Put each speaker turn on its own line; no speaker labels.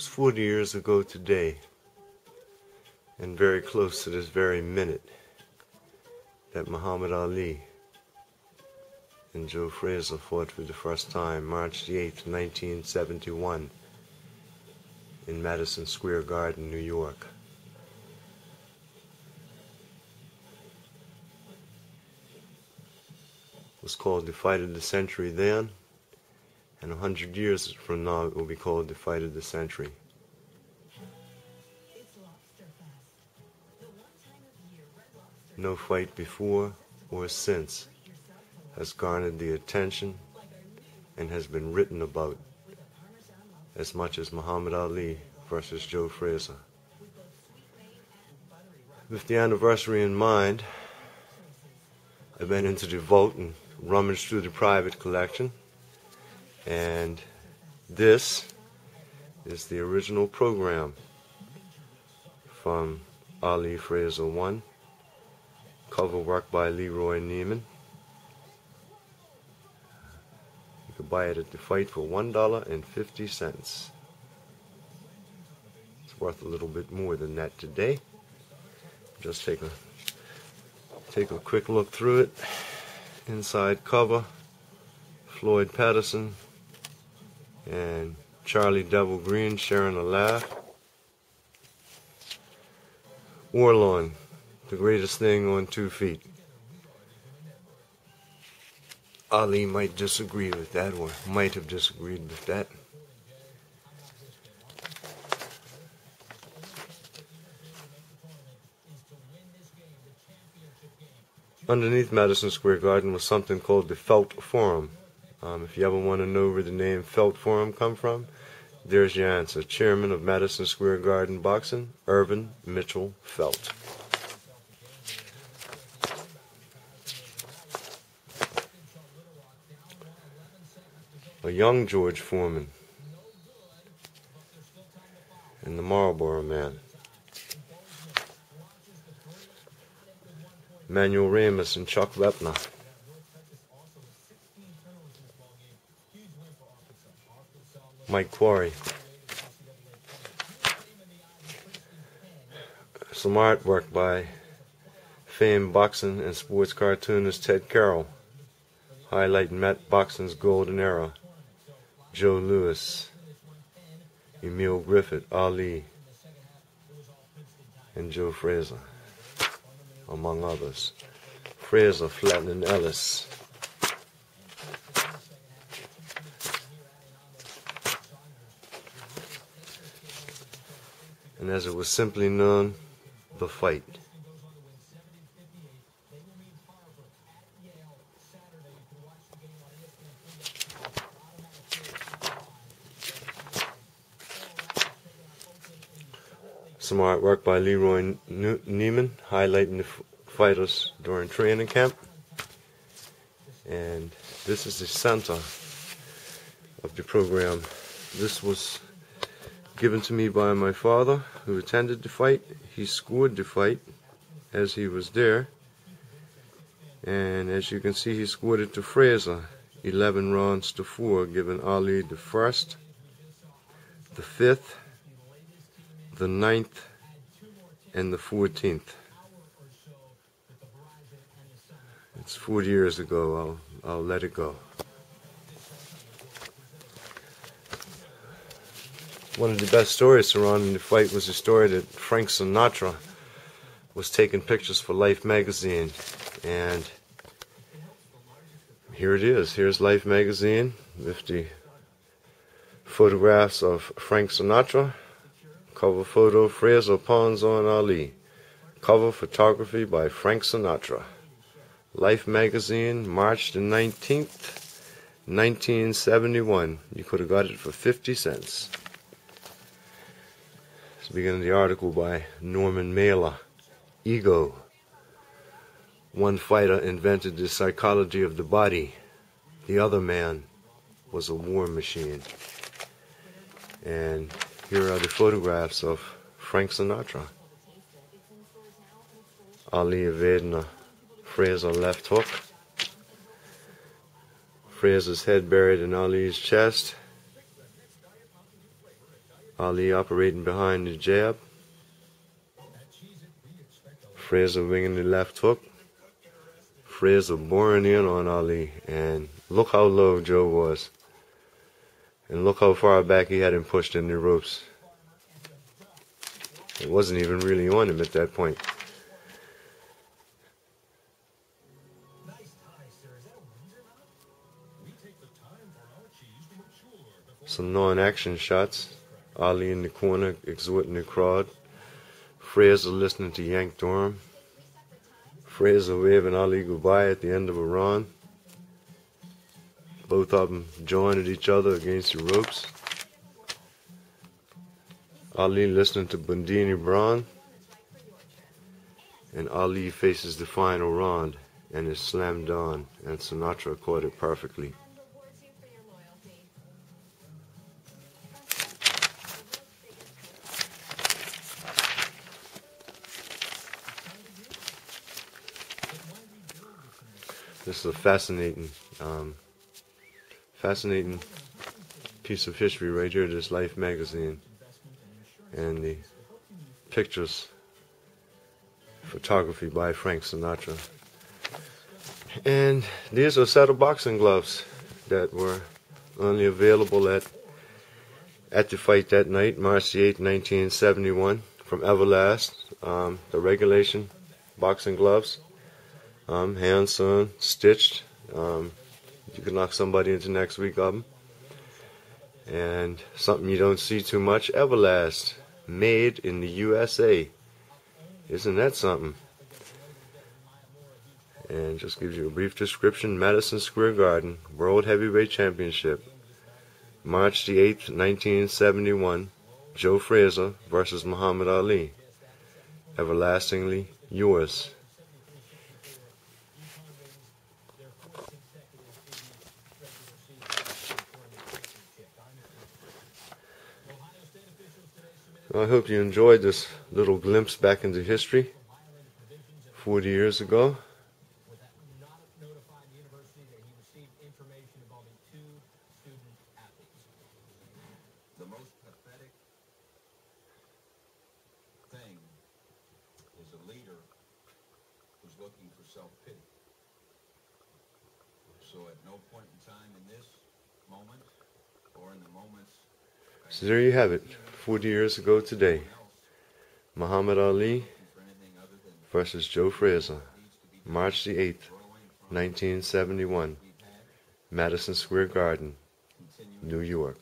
was 40 years ago today, and very close to this very minute, that Muhammad Ali and Joe Frazier fought for the first time, March the 8th, 1971, in Madison Square Garden, New York. It was called the Fight of the Century then, and 100 years from now it will be called the Fight of the Century. No fight before or since has garnered the attention and has been written about as much as Muhammad Ali versus Joe Frazier. With the anniversary in mind, I went into the vault and rummaged through the private collection, and this is the original program from Ali-Frazier 1, cover work by Leroy Neiman. You could buy it at the fight for $1.50. It's worth a little bit more than that today. Just take a quick look through it. Inside cover, Floyd Patterson and Charlie Devil Green sharing a laugh. Orlon, the greatest thing on 2 feet. Ali might disagree with that, or might have disagreed with that. Underneath Madison Square Garden was something called the Felt Forum. If you ever want to know where the name Felt Forum come from, there's your answer. Chairman of Madison Square Garden Boxing, Irvin Mitchell Felt. A young George Foreman and the Marlboro Man. Manuel Ramos and Chuck Wepner. Mike Quarry. Some artwork by famed boxing and sports cartoonist Ted Carroll, highlighting Met boxing's golden era. Joe Louis, Emil Griffith, Ali, and Joe Frazier, among others. Frazier flattening Ellis. And as it was simply known, the fight. Some artwork by Leroy Neiman highlighting the fighters during training camp. And this is the center of the program. This was given to me by my father, who attended the fight. He scored the fight as he was there. And as you can see, he scored it to Frazier, 11 rounds to 4, giving Ali the 1st, the 5th, the 9th, and the 14th. It's 40 years ago. I'll let it go. One of the best stories surrounding the fight was the story that Frank Sinatra was taking pictures for Life magazine. And here it is. Here's Life magazine with the photographs of Frank Sinatra. Cover photo, Frazier pawns on Ali. Cover photography by Frank Sinatra. Life magazine, March the 19th, 1971. You could have got it for 50 cents. It's the beginning of the article by Norman Mailer. Ego. One fighter invented the psychology of the body. The other man was a war machine. And here are the photographs of Frank Sinatra. Ali evading a Frazier left hook. Frazier's head buried in Ali's chest. Ali operating behind the jab. Frazier winging the left hook. Frazier boring in on Ali, and look how low Joe was. And look how far back he had him pushed in the ropes. It wasn't even really on him at that point. Some non-action shots. Ali in the corner exhorting the crowd. Frazier listening to Yank Durham. Frazier waving Ali goodbye at the end of a round. Both of them joined each other against the ropes. Ali listening to Bundini Brown. And Ali faces the final round and is slammed on, and Sinatra caught it perfectly. This is a fascinating piece of history right here, this Life magazine, and the pictures, photography by Frank Sinatra. And these are a set of boxing gloves that were only available at the fight that night, March the 8th, 1971, from Everlast. The regulation boxing gloves. Hand sewn, stitched. You can knock somebody into next week of them. And something you don't see too much, Everlast, made in the USA. Isn't that something? And just gives you a brief description. Madison Square Garden, World Heavyweight Championship, March the 8th, 1971, Joe Frazier versus Muhammad Ali. Everlastingly yours. I hope you enjoyed this little glimpse back into history 40 years ago.
The most pathetic thing is a leader who's looking for self-pity. So at no point in time in this moment or in the moments...
So there you have it. 40 years ago today, Muhammad Ali versus Joe Frazier, March the 8th, 1971, Madison Square Garden, New York.